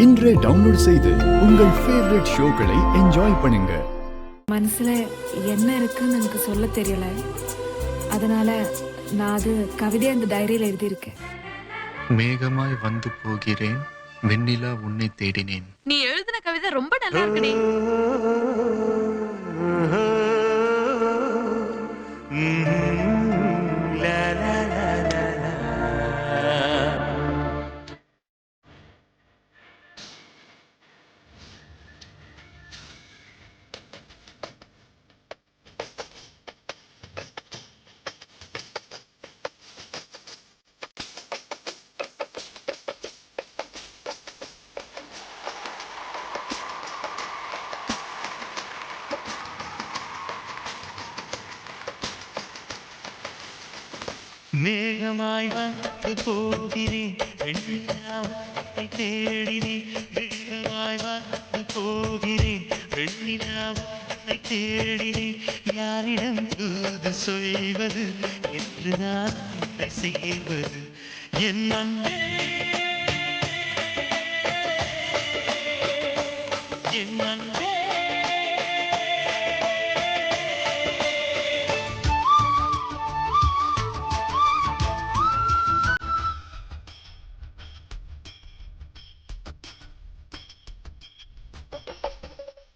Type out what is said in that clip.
இன்றே டவுன்லோட் செய்து உங்கள் ஃபேவரட் ஷோக்களை என்ஜாய் பண்ணுங்க. மனசுல என்ன இருக்குன்னு எனக்கு சொல்ல தெரியல, அதனால நான் அது கவிதையை அந்த டைரியில எழுதியிருக்கேன். மேகமாய் வந்து போகிறேன், வெண்ணிலா உன்னை தேடினேன். நீ எழுதின கவிதை ரொம்ப நல்லா இருக்குடி. மேகமாய் வந்து போகிறேன், வெண்ணிலாவை தேடினேன். மேகமாய் வந்து போகிறேன், வெண்ணிலாவை தேடினேன். யாரிடம் தூது சொல்வது என்று நான் என்ன செய்வது? என் அன்பே, என் அன்பே,